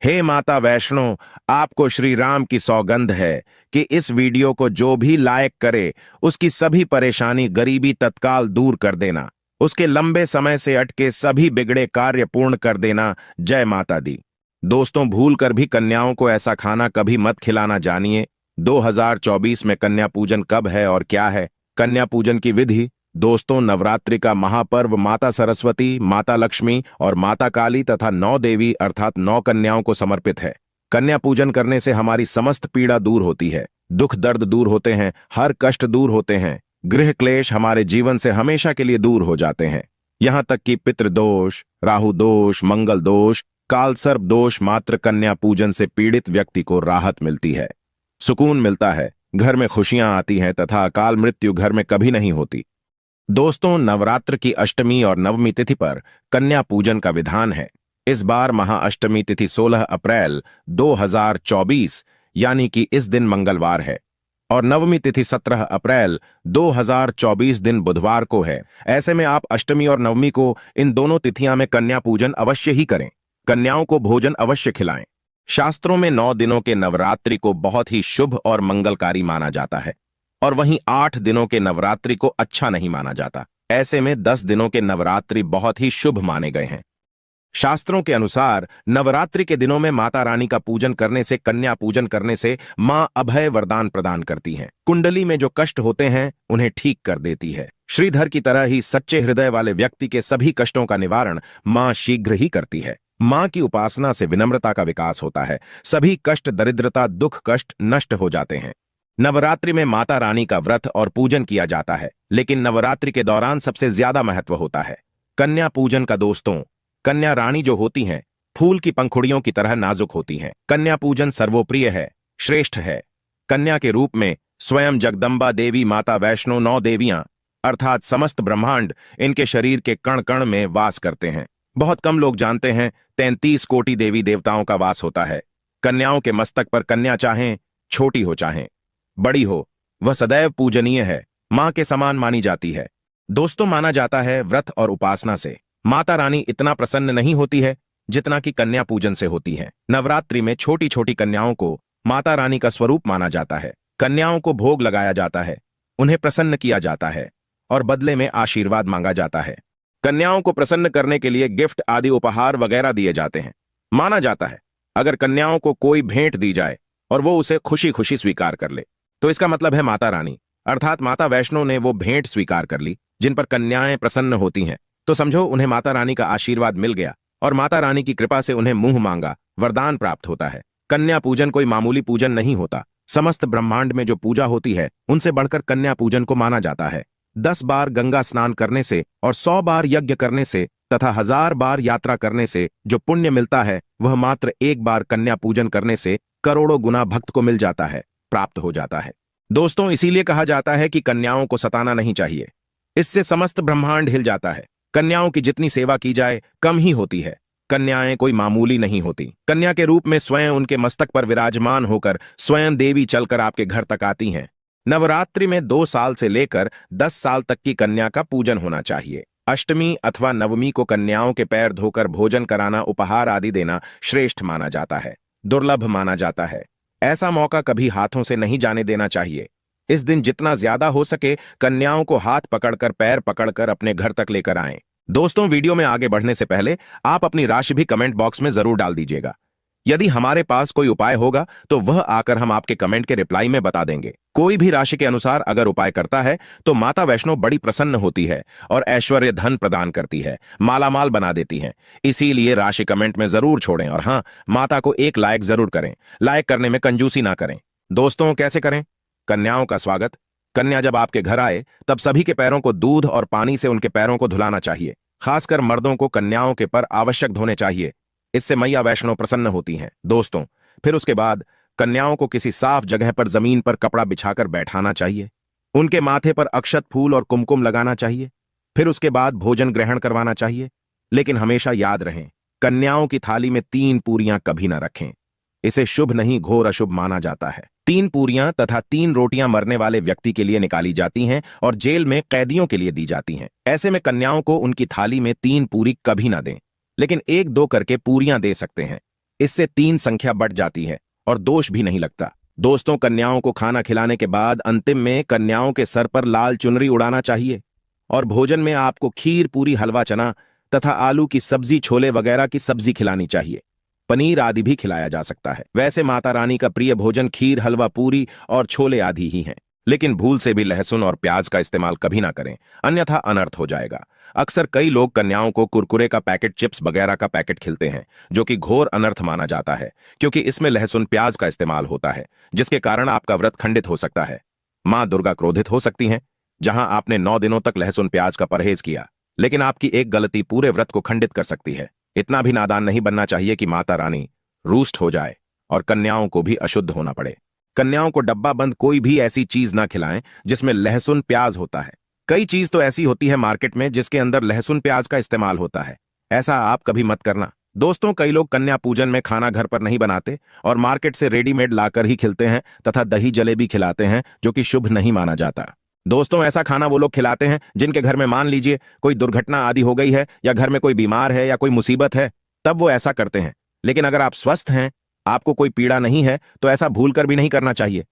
हे माता वैष्णो, आपको श्री राम की सौगंध है कि इस वीडियो को जो भी लाइक करे उसकी सभी परेशानी गरीबी तत्काल दूर कर देना, उसके लंबे समय से अटके सभी बिगड़े कार्य पूर्ण कर देना। जय माता दी। दोस्तों, भूल कर भी कन्याओं को ऐसा खाना कभी मत खिलाना। जानिए 2024 में कन्या पूजन कब है और क्या है। कन्या पूजन की विधि। दोस्तों, नवरात्रि का महापर्व माता सरस्वती, माता लक्ष्मी और माता काली तथा 9 देवी अर्थात 9 कन्याओं को समर्पित है। कन्या पूजन करने से हमारी समस्त पीड़ा दूर होती है, दुख दर्द दूर होते हैं, हर कष्ट दूर होते हैं, गृह क्लेश हमारे जीवन से हमेशा के लिए दूर हो जाते हैं। यहां तक कि पितृदोष, राहु दोष, मंगल दोष, काल सर्प दोष, मात्र कन्या पूजन से पीड़ित व्यक्ति को राहत मिलती है, सुकून मिलता है, घर में खुशियां आती हैं तथा अकाल मृत्यु घर में कभी नहीं होती। दोस्तों, नवरात्र की अष्टमी और नवमी तिथि पर कन्या पूजन का विधान है। इस बार महाअष्टमी तिथि 16 अप्रैल 2024 यानी कि इस दिन मंगलवार है और नवमी तिथि 17 अप्रैल 2024 दिन बुधवार को है। ऐसे में आप अष्टमी और नवमी को इन दोनों तिथियां में कन्या पूजन अवश्य ही करें। कन्याओं को भोजन अवश्य खिलाएं। शास्त्रों में 9 दिनों के नवरात्रि को बहुत ही शुभ और मंगलकारी माना जाता है और वहीं 8 दिनों के नवरात्रि को अच्छा नहीं माना जाता। ऐसे में 10 दिनों के नवरात्रि बहुत ही शुभ माने गए हैं। शास्त्रों के अनुसार नवरात्रि के दिनों में माता रानी का पूजन करने से, कन्या पूजन करने से मां अभय वरदान प्रदान करती हैं। कुंडली में जो कष्ट होते हैं उन्हें ठीक कर देती है। श्रीधर की तरह ही सच्चे हृदय वाले व्यक्ति के सभी कष्टों का निवारण मां शीघ्र ही करती है। मां की उपासना से विनम्रता का विकास होता है, सभी कष्ट, दरिद्रता, दुख, कष्ट नष्ट हो जाते हैं। नवरात्रि में माता रानी का व्रत और पूजन किया जाता है, लेकिन नवरात्रि के दौरान सबसे ज्यादा महत्व होता है कन्या पूजन का। दोस्तों, कन्या रानी जो होती हैं, फूल की पंखुड़ियों की तरह नाजुक होती हैं। कन्या पूजन सर्वोप्रिय है, श्रेष्ठ है। कन्या के रूप में स्वयं जगदम्बा देवी, माता वैष्णो, 9 देवियां अर्थात समस्त ब्रह्मांड इनके शरीर के कण कण में वास करते हैं। बहुत कम लोग जानते हैं 33 कोटि देवी देवताओं का वास होता है। कन्याओं के मस्तक पर कन्या चाहें छोटी हो चाहें बड़ी हो, वह सदैव पूजनीय है, मां के समान मानी जाती है। दोस्तों, माना जाता है व्रत और उपासना से माता रानी इतना प्रसन्न नहीं होती है जितना कि कन्या पूजन से होती है। नवरात्रि में छोटी छोटी कन्याओं को माता रानी का स्वरूप माना जाता है। कन्याओं को भोग लगाया जाता है, उन्हें प्रसन्न किया जाता है और बदले में आशीर्वाद मांगा जाता है। कन्याओं को प्रसन्न करने के लिए गिफ्ट आदि उपहार वगैरह दिए जाते हैं। माना जाता है अगर कन्याओं को कोई भेंट दी जाए और वो उसे खुशी खुशी स्वीकार कर ले तो इसका मतलब है माता रानी अर्थात माता वैष्णो ने वो भेंट स्वीकार कर ली जिन पर कन्याएं प्रसन्न होती हैं, तो समझो उन्हें माता रानी का आशीर्वाद मिल गया और माता रानी की कृपा से उन्हें मुंह मांगा वरदान प्राप्त होता है। कन्या पूजन कोई मामूली पूजन नहीं होता। समस्त ब्रह्मांड में जो पूजा होती है उनसे बढ़कर कन्या पूजन को माना जाता है। 10 बार गंगा स्नान करने से और 100 बार यज्ञ करने से तथा 1000 बार यात्रा करने से जो पुण्य मिलता है वह मात्र 1 बार कन्या पूजन करने से करोड़ों गुना भक्त को मिल जाता है, प्राप्त हो जाता है। दोस्तों, इसीलिए कहा जाता है कि कन्याओं को सताना नहीं चाहिए, इससे समस्त ब्रह्मांड हिल जाता है। कन्याओं की जितनी सेवा की जाए कम ही होती है। कन्याएं कोई मामूली नहीं होती। कन्या के रूप में स्वयं उनके मस्तक पर विराजमान होकर स्वयं देवी चलकर आपके घर तक आती हैं। नवरात्रि में 2 साल से लेकर 10 साल तक की कन्या का पूजन होना चाहिए। अष्टमी अथवा नवमी को कन्याओं के पैर धोकर भोजन कराना, उपहार आदि देना श्रेष्ठ माना जाता है, दुर्लभ माना जाता है। ऐसा मौका कभी हाथों से नहीं जाने देना चाहिए। इस दिन जितना ज्यादा हो सके कन्याओं को हाथ पकड़कर, पैर पकड़कर अपने घर तक लेकर आएं। दोस्तों, वीडियो में आगे बढ़ने से पहले आप अपनी राशि भी कमेंट बॉक्स में जरूर डाल दीजिएगा। यदि हमारे पास कोई उपाय होगा तो वह आकर हम आपके कमेंट के रिप्लाई में बता देंगे। कोई भी राशि के अनुसार अगर उपाय करता है तो माता वैष्णो बड़ी प्रसन्न होती है और ऐश्वर्य धन प्रदान करती है, मालामाल बना देती हैं। इसीलिए राशि कमेंट में जरूर छोड़ें और हाँ, माता को एक लाइक जरूर करें। लाइक करने में कंजूसी ना करें। दोस्तों, कैसे करें? कन्याओं का स्वागत। कन्या जब आपके घर आए तब सभी के पैरों को दूध और पानी से उनके पैरों को धुलाना चाहिए। खासकर मर्दों को कन्याओं के पर आवश्यक धोने चाहिए, इससे मैया वैष्णो प्रसन्न होती हैं। दोस्तों, फिर उसके बाद कन्याओं को किसी साफ जगह पर जमीन पर कपड़ा बिछाकर बैठाना चाहिए। उनके माथे पर अक्षत, फूल और कुमकुम लगाना चाहिए। फिर उसके बाद भोजन ग्रहण करवाना चाहिए। लेकिन हमेशा याद रहें, कन्याओं की थाली में 3 पूरियां कभी न रखें। इसे शुभ नहीं, घोर अशुभ माना जाता है। 3 पूरियां तथा 3 रोटियां मरने वाले व्यक्ति के लिए निकाली जाती हैं और जेल में कैदियों के लिए दी जाती हैं। ऐसे में कन्याओं को उनकी थाली में 3 पूरी कभी ना दें, लेकिन 1-2 करके पूरियां दे सकते हैं। इससे 3 संख्या बढ़ जाती है और दोष भी नहीं लगता। दोस्तों, कन्याओं को खाना खिलाने के बाद अंतिम में कन्याओं के सर पर लाल चुनरी उड़ाना चाहिए और भोजन में आपको खीर, पूरी, हलवा, चना तथा आलू की सब्जी, छोले वगैरह की सब्जी खिलानी चाहिए। पनीर आदि भी खिलाया जा सकता है। वैसे माता रानी का प्रिय भोजन खीर, हलवा, पूरी और छोले आदि ही हैं, लेकिन भूल से भी लहसुन और प्याज का इस्तेमाल कभी ना करें, अन्यथा अनर्थ हो जाएगा। अक्सर कई लोग कन्याओं को कुरकुरे का पैकेट, चिप्स वगैरह का पैकेट खिलते हैं, जो कि घोर अनर्थ माना जाता है, क्योंकि इसमें लहसुन, प्याज का इस्तेमाल होता है, जिसके कारण आपका व्रत खंडित हो सकता है। मां दुर्गा क्रोधित हो सकती हैं। जहां आपने 9 दिनों तक लहसुन, प्याज का परहेज किया, लेकिन आपकी एक गलती पूरे व्रत को खंडित कर सकती है। इतना भी नादान नहीं बनना चाहिए कि माता रानी रूष्ट हो जाए और कन्याओं को भी अशुद्ध होना पड़े। कन्याओं को डब्बा बंद कोई भी ऐसी चीज ना खिलाएं जिसमें लहसुन, प्याज होता है। कई चीज तो ऐसी होती है मार्केट में जिसके अंदर लहसुन, प्याज का इस्तेमाल होता है। ऐसा आप कभी मत करना। दोस्तों, कई लोग कन्या पूजन में खाना घर पर नहीं बनाते और मार्केट से रेडीमेड लाकर ही खिलते हैं तथा दही जलेबी खिलाते हैं, जो कि शुभ नहीं माना जाता। दोस्तों, ऐसा खाना वो लोग खिलाते हैं जिनके घर में मान लीजिए कोई दुर्घटना आदि हो गई है या घर में कोई बीमार है या कोई मुसीबत है, तब वो ऐसा करते हैं। लेकिन अगर आप स्वस्थ हैं, आपको कोई पीड़ा नहीं है, तो ऐसा भूलकर भी नहीं करना चाहिए।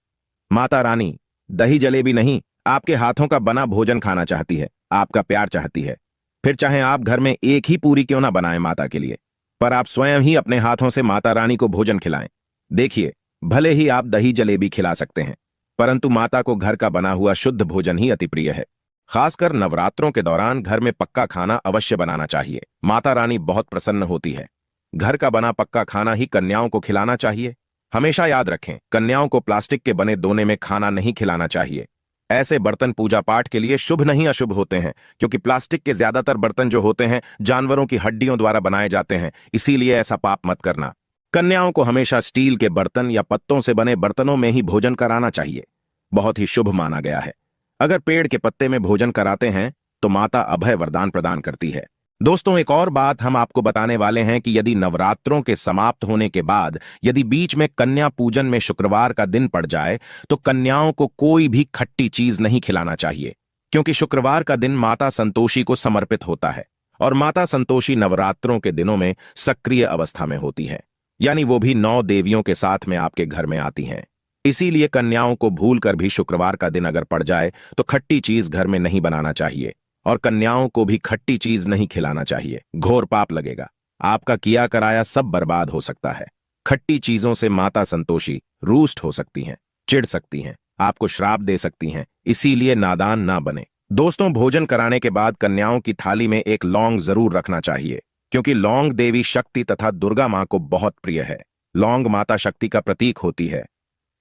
माता रानी दही जलेबी नहीं, आपके हाथों का बना भोजन खाना चाहती है, आपका प्यार चाहती है। फिर चाहे आप घर में एक ही पूरी क्यों ना बनाएं माता के लिए, पर आप स्वयं ही अपने हाथों से माता रानी को भोजन खिलाएं। देखिए, भले ही आप दही जलेबी खिला सकते हैं, परंतु माता को घर का बना हुआ शुद्ध भोजन ही अति प्रिय है। खासकर नवरात्रों के दौरान घर में पक्का खाना अवश्य बनाना चाहिए। माता रानी बहुत प्रसन्न होती है। घर का बना पक्का खाना ही कन्याओं को खिलाना चाहिए। हमेशा याद रखें, कन्याओं को प्लास्टिक के बने दोने में खाना नहीं खिलाना चाहिए। ऐसे बर्तन पूजा पाठ के लिए शुभ नहीं अशुभ होते हैं, क्योंकि प्लास्टिक के ज्यादातर बर्तन जो होते हैं जानवरों की हड्डियों द्वारा बनाए जाते हैं, इसीलिए ऐसा पाप मत करना। कन्याओं को हमेशा स्टील के बर्तन या पत्तों से बने बर्तनों में ही भोजन कराना चाहिए। बहुत ही शुभ माना गया है। अगर पेड़ के पत्ते में भोजन कराते हैं तो माता अभय वरदान प्रदान करती है। दोस्तों, एक और बात हम आपको बताने वाले हैं कि यदि नवरात्रों के समाप्त होने के बाद यदि बीच में कन्या पूजन में शुक्रवार का दिन पड़ जाए तो कन्याओं को कोई भी खट्टी चीज नहीं खिलाना चाहिए, क्योंकि शुक्रवार का दिन माता संतोषी को समर्पित होता है और माता संतोषी नवरात्रों के दिनों में सक्रिय अवस्था में होती है, यानी वो भी 9 देवियों के साथ में आपके घर में आती हैं। इसीलिए कन्याओं को भूलकर भी शुक्रवार का दिन अगर पड़ जाए तो खट्टी चीज घर में नहीं बनाना चाहिए और कन्याओं को भी खट्टी चीज नहीं खिलाना चाहिए। घोर पाप लगेगा, आपका किया कराया सब बर्बाद हो सकता है। खट्टी चीजों से माता संतोषी रूष्ट हो सकती हैं, चिढ़ सकती हैं, आपको श्राप दे सकती हैं, इसीलिए नादान ना बने। दोस्तों, भोजन कराने के बाद कन्याओं की थाली में एक लौंग जरूर रखना चाहिए, क्योंकि लौंग देवी शक्ति तथा दुर्गा मां को बहुत प्रिय है। लौंग माता शक्ति का प्रतीक होती है।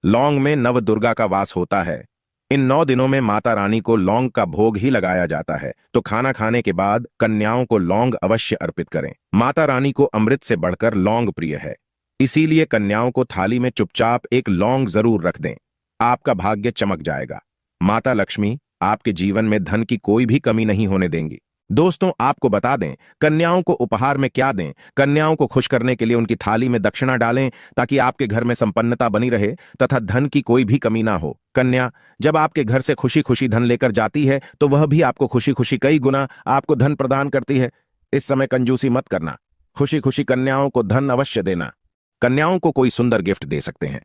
लौंग में नव दुर्गा का वास होता है। इन 9 दिनों में माता रानी को लौंग का भोग ही लगाया जाता है, तो खाना खाने के बाद कन्याओं को लौंग अवश्य अर्पित करें। माता रानी को अमृत से बढ़कर लौंग प्रिय है, इसीलिए कन्याओं को थाली में चुपचाप एक लौंग जरूर रख दें। आपका भाग्य चमक जाएगा। माता लक्ष्मी आपके जीवन में धन की कोई भी कमी नहीं होने देंगी। दोस्तों, आपको बता दें, कन्याओं को उपहार में क्या दें। कन्याओं को खुश करने के लिए उनकी थाली में दक्षिणा डालें, ताकि आपके घर में संपन्नता बनी रहे तथा धन की कोई भी कमी ना हो। कन्या जब आपके घर से खुशी खुशी धन लेकर जाती है तो वह भी आपको खुशी खुशी कई गुना आपको धन प्रदान करती है। इस समय कंजूसी मत करना, खुशी खुशी कन्याओं को धन अवश्य देना। कन्याओं को कोई सुंदर गिफ्ट दे सकते हैं।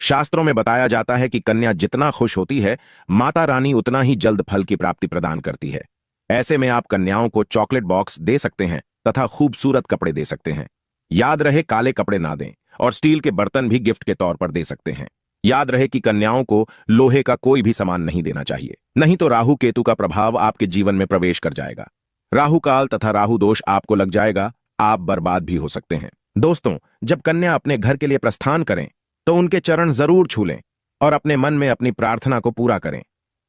शास्त्रों में बताया जाता है कि कन्या जितना खुश होती है, माता रानी उतना ही जल्द फल की प्राप्ति प्रदान करती है। ऐसे में आप कन्याओं को चॉकलेट बॉक्स दे सकते हैं तथा खूबसूरत कपड़े दे सकते हैं। याद रहे, काले कपड़े ना दें और स्टील के बर्तन भी गिफ्ट के तौर पर दे सकते हैं। याद रहे कि कन्याओं को लोहे का कोई भी सामान नहीं देना चाहिए, नहीं तो राहु केतु का प्रभाव आपके जीवन में प्रवेश कर जाएगा। राहु काल तथा राहु दोष आपको लग जाएगा, आप बर्बाद भी हो सकते हैं। दोस्तों, जब कन्या अपने घर के लिए प्रस्थान करें तो उनके चरण जरूर छू लें और अपने मन में अपनी प्रार्थना को पूरा करें।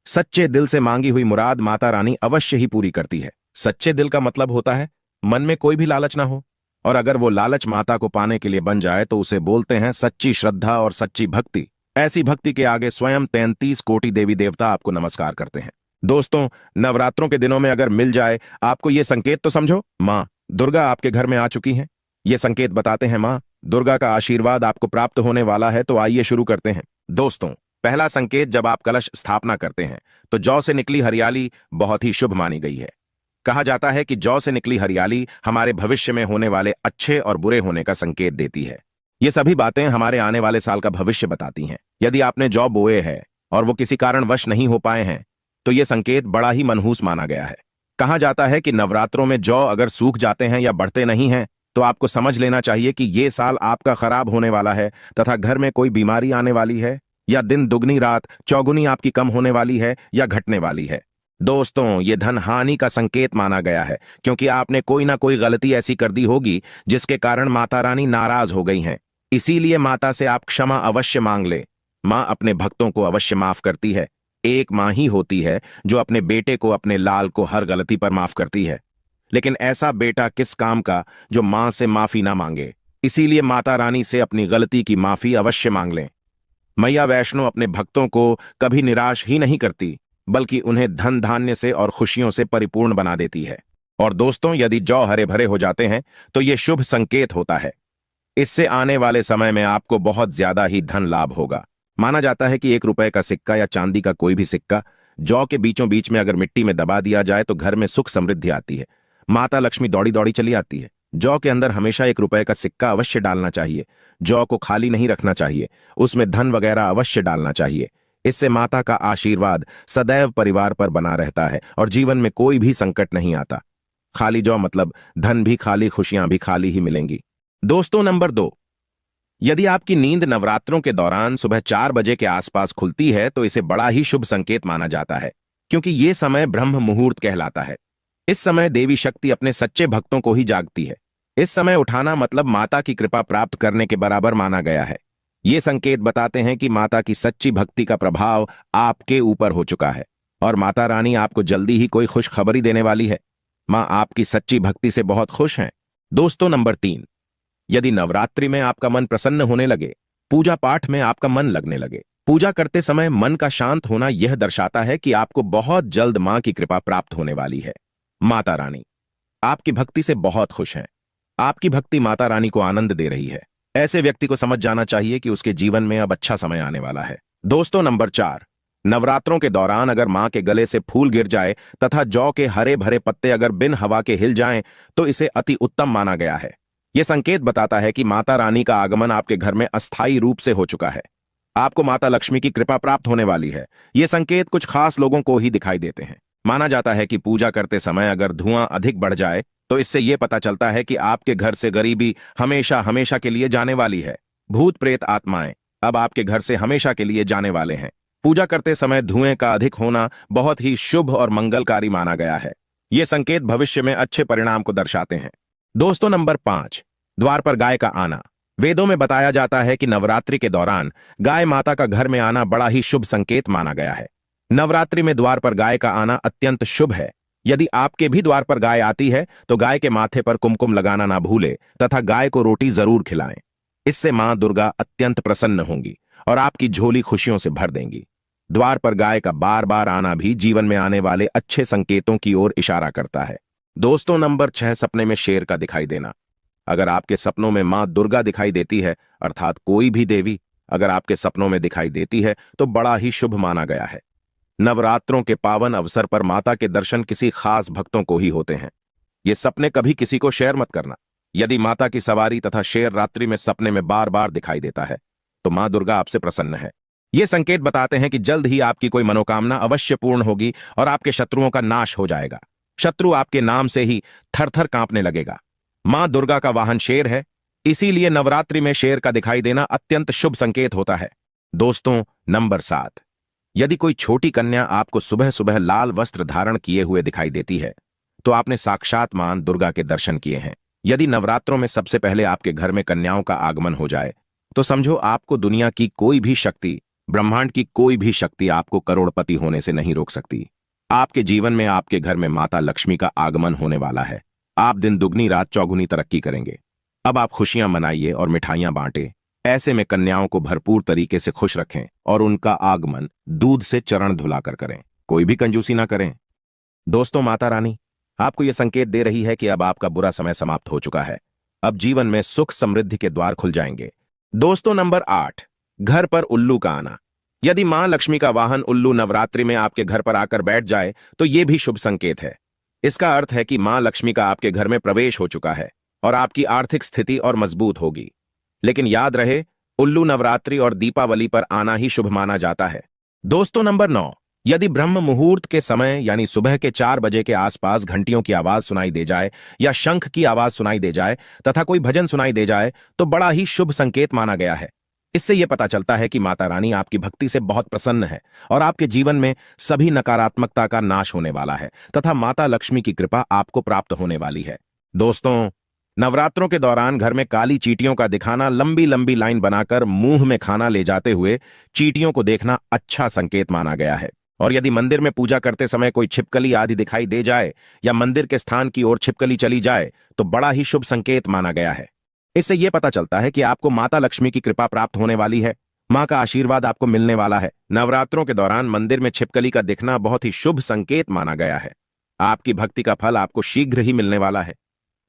सच्चे दिल से मांगी हुई मुराद माता रानी अवश्य ही पूरी करती है। सच्चे दिल का मतलब होता है मन में कोई भी लालच ना हो, और अगर वो लालच माता को पाने के लिए बन जाए तो उसे बोलते हैं सच्ची श्रद्धा और सच्ची भक्ति। ऐसी भक्ति के आगे स्वयं 33 कोटि देवी देवता आपको नमस्कार करते हैं। दोस्तों, नवरात्रों के दिनों में अगर मिल जाए आपको ये संकेत, तो समझो मां दुर्गा आपके घर में आ चुकी हैं। ये संकेत बताते हैं मां दुर्गा का आशीर्वाद आपको प्राप्त होने वाला है। तो आइए शुरू करते हैं। दोस्तों, पहला संकेत, जब आप कलश स्थापना करते हैं तो जौ से निकली हरियाली बहुत ही शुभ मानी गई है। कहा जाता है कि जौ से निकली हरियाली हमारे भविष्य में होने वाले अच्छे और बुरे होने का संकेत देती है। ये सभी बातें हमारे आने वाले साल का भविष्य बताती हैं। यदि आपने जौ बोए है और वो किसी कारणवश नहीं हो पाए हैं, तो ये संकेत बड़ा ही मनहूस माना गया है। कहा जाता है कि नवरात्रों में जौ अगर सूख जाते हैं या बढ़ते नहीं हैं, तो आपको समझ लेना चाहिए कि ये साल आपका खराब होने वाला है तथा घर में कोई बीमारी आने वाली है, या दिन दुगनी रात चौगुनी आपकी कम होने वाली है या घटने वाली है। दोस्तों, ये धन हानि का संकेत माना गया है, क्योंकि आपने कोई ना कोई गलती ऐसी कर दी होगी जिसके कारण माता रानी नाराज हो गई हैं। इसीलिए माता से आप क्षमा अवश्य मांग ले। माँ अपने भक्तों को अवश्य माफ करती है। एक माँ ही होती है जो अपने बेटे को, अपने लाल को हर गलती पर माफ करती है। लेकिन ऐसा बेटा किस काम का जो माँ से माफी ना मांगे। इसीलिए माता रानी से अपनी गलती की माफी अवश्य मांग लें। मैया वैष्णो अपने भक्तों को कभी निराश ही नहीं करती, बल्कि उन्हें धन धान्य से और खुशियों से परिपूर्ण बना देती है। और दोस्तों, यदि जौ हरे भरे हो जाते हैं तो ये शुभ संकेत होता है। इससे आने वाले समय में आपको बहुत ज्यादा ही धन लाभ होगा। माना जाता है कि 1 रुपए का सिक्का या चांदी का कोई भी सिक्का जौ के बीचों बीच में अगर मिट्टी में दबा दिया जाए तो घर में सुख समृद्धि आती है। माता लक्ष्मी दौड़ी दौड़ी चली आती है। जौ के अंदर हमेशा 1 रुपए का सिक्का अवश्य डालना चाहिए। जौ को खाली नहीं रखना चाहिए, उसमें धन वगैरह अवश्य डालना चाहिए। इससे माता का आशीर्वाद सदैव परिवार पर बना रहता है और जीवन में कोई भी संकट नहीं आता। खाली जौ मतलब धन भी खाली, खुशियां भी खाली ही मिलेंगी। दोस्तों, नंबर 2, यदि आपकी नींद नवरात्रों के दौरान सुबह 4 बजे के आसपास खुलती है तो इसे बड़ा ही शुभ संकेत माना जाता है, क्योंकि ये समय ब्रह्म मुहूर्त कहलाता है। इस समय देवी शक्ति अपने सच्चे भक्तों को ही जागती है। इस समय उठाना मतलब माता की कृपा प्राप्त करने के बराबर माना गया है। ये संकेत बताते हैं कि माता की सच्ची भक्ति का प्रभाव आपके ऊपर हो चुका है और माता रानी आपको जल्दी ही कोई खुशखबरी देने वाली है। मां आपकी सच्ची भक्ति से बहुत खुश हैं। दोस्तों, नंबर 3, यदि नवरात्रि में आपका मन प्रसन्न होने लगे, पूजा पाठ में आपका मन लगने लगे, पूजा करते समय मन का शांत होना यह दर्शाता है कि आपको बहुत जल्द मां की कृपा प्राप्त होने वाली है। माता रानी आपकी भक्ति से बहुत खुश हैं। आपकी भक्ति माता रानी को आनंद दे रही है। ऐसे व्यक्ति को समझ जाना चाहिए कि उसके जीवन में अब अच्छा समय आने वाला है। दोस्तों, नंबर 4, नवरात्रों के दौरान अगर मां के गले से फूल गिर जाए तथा जौ के हरे भरे पत्ते अगर बिन हवा के हिल जाएं, तो इसे अति उत्तम माना गया है। यह संकेत बताता है कि माता रानी का आगमन आपके घर में अस्थायी रूप से हो चुका है। आपको माता लक्ष्मी की कृपा प्राप्त होने वाली है। ये संकेत कुछ खास लोगों को ही दिखाई देते हैं। माना जाता है कि पूजा करते समय अगर धुआं अधिक बढ़ जाए तो इससे यह पता चलता है कि आपके घर से गरीबी हमेशा हमेशा के लिए जाने वाली है। भूत प्रेत आत्माएं अब आपके घर से हमेशा के लिए जाने वाले हैं। पूजा करते समय धुएं का अधिक होना बहुत ही शुभ और मंगलकारी माना गया है। ये संकेत भविष्य में अच्छे परिणाम को दर्शाते हैं। दोस्तों, नंबर 5, द्वार पर गाय का आना। वेदों में बताया जाता है कि नवरात्रि के दौरान गाय माता का घर में आना बड़ा ही शुभ संकेत माना गया है। नवरात्रि में द्वार पर गाय का आना अत्यंत शुभ है। यदि आपके भी द्वार पर गाय आती है तो गाय के माथे पर कुमकुम लगाना ना भूले तथा गाय को रोटी जरूर खिलाएं। इससे मां दुर्गा अत्यंत प्रसन्न होंगी और आपकी झोली खुशियों से भर देंगी। द्वार पर गाय का बार बार आना भी जीवन में आने वाले अच्छे संकेतों की ओर इशारा करता है। दोस्तों, नंबर 6, सपने में शेर का दिखाई देना। अगर आपके सपनों में मां दुर्गा दिखाई देती है, अर्थात कोई भी देवी अगर आपके सपनों में दिखाई देती है, तो बड़ा ही शुभ माना गया है। नवरात्रों के पावन अवसर पर माता के दर्शन किसी खास भक्तों को ही होते हैं। ये सपने कभी किसी को शेयर मत करना। यदि माता की सवारी तथा शेर रात्रि में सपने में बार बार दिखाई देता है तो मां दुर्गा आपसे प्रसन्न है। ये संकेत बताते हैं कि जल्द ही आपकी कोई मनोकामना अवश्य पूर्ण होगी और आपके शत्रुओं का नाश हो जाएगा। शत्रु आपके नाम से ही थर थर कांपने लगेगा। मां दुर्गा का वाहन शेर है, इसीलिए नवरात्रि में शेर का दिखाई देना अत्यंत शुभ संकेत होता है। दोस्तों, नंबर 7, यदि कोई छोटी कन्या आपको सुबह सुबह लाल वस्त्र धारण किए हुए दिखाई देती है तो आपने साक्षात मां दुर्गा के दर्शन किए हैं। यदि नवरात्रों में सबसे पहले आपके घर में कन्याओं का आगमन हो जाए तो समझो आपको दुनिया की कोई भी शक्ति, ब्रह्मांड की कोई भी शक्ति आपको करोड़पति होने से नहीं रोक सकती। आपके जीवन में, आपके घर में माता लक्ष्मी का आगमन होने वाला है। आप दिन दुगनी रात चौगुनी तरक्की करेंगे। अब आप खुशियां मनाइए और मिठाइयां बांटें। ऐसे में कन्याओं को भरपूर तरीके से खुश रखें और उनका आगमन दूध से चरण धुलाकर करें। कोई भी कंजूसी ना करें। दोस्तों, माता रानी आपको यह संकेत दे रही है कि अब आपका बुरा समय समाप्त हो चुका है। अब जीवन में सुख समृद्धि के द्वार खुल जाएंगे। दोस्तों, नंबर 8, घर पर उल्लू का आना। यदि मां लक्ष्मी का वाहन उल्लू नवरात्रि में आपके घर पर आकर बैठ जाए तो यह भी शुभ संकेत है। इसका अर्थ है कि मां लक्ष्मी का आपके घर में प्रवेश हो चुका है और आपकी आर्थिक स्थिति और मजबूत होगी। लेकिन याद रहे, उल्लू नवरात्रि और दीपावली पर आना ही शुभ माना जाता है। दोस्तों, नंबर 9, यदि ब्रह्म मुहूर्त के समय यानी सुबह के 4 बजे के आसपास घंटियों की आवाज सुनाई दे जाए या शंख की आवाज सुनाई दे जाए तथा कोई भजन सुनाई दे जाए तो बड़ा ही शुभ संकेत माना गया है। इससे यह पता चलता है कि माता रानी आपकी भक्ति से बहुत प्रसन्न है और आपके जीवन में सभी नकारात्मकता का नाश होने वाला है तथा माता लक्ष्मी की कृपा आपको प्राप्त होने वाली है। दोस्तों, नवरात्रों के दौरान घर में काली चींटियों का दिखाना, लंबी लंबी लाइन बनाकर मुंह में खाना ले जाते हुए चींटियों को देखना अच्छा संकेत माना गया है। और यदि मंदिर में पूजा करते समय कोई छिपकली आदि दिखाई दे जाए या मंदिर के स्थान की ओर छिपकली चली जाए तो बड़ा ही शुभ संकेत माना गया है। इससे यह पता चलता है कि आपको माता लक्ष्मी की कृपा प्राप्त होने वाली है, मां का आशीर्वाद आपको मिलने वाला है। नवरात्रों के दौरान मंदिर में छिपकली का दिखना बहुत ही शुभ संकेत माना गया है। आपकी भक्ति का फल आपको शीघ्र ही मिलने वाला है,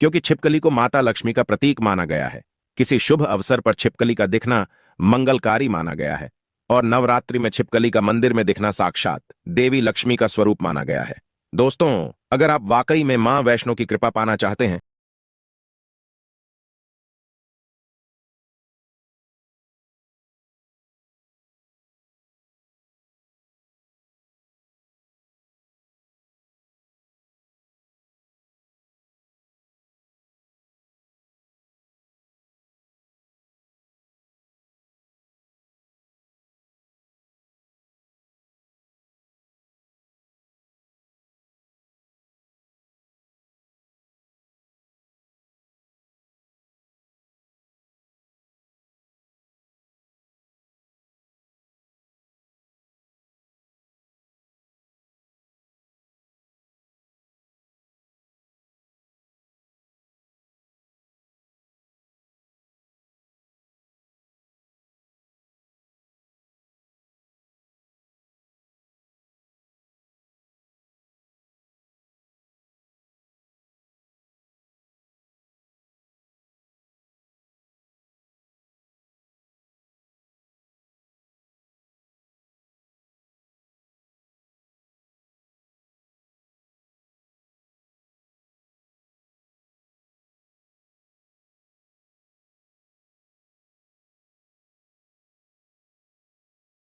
क्योंकि छिपकली को माता लक्ष्मी का प्रतीक माना गया है। किसी शुभ अवसर पर छिपकली का दिखना मंगलकारी माना गया है और नवरात्रि में छिपकली का मंदिर में दिखना साक्षात देवी लक्ष्मी का स्वरूप माना गया है। दोस्तों, अगर आप वाकई में मां वैष्णो की कृपा पाना चाहते हैं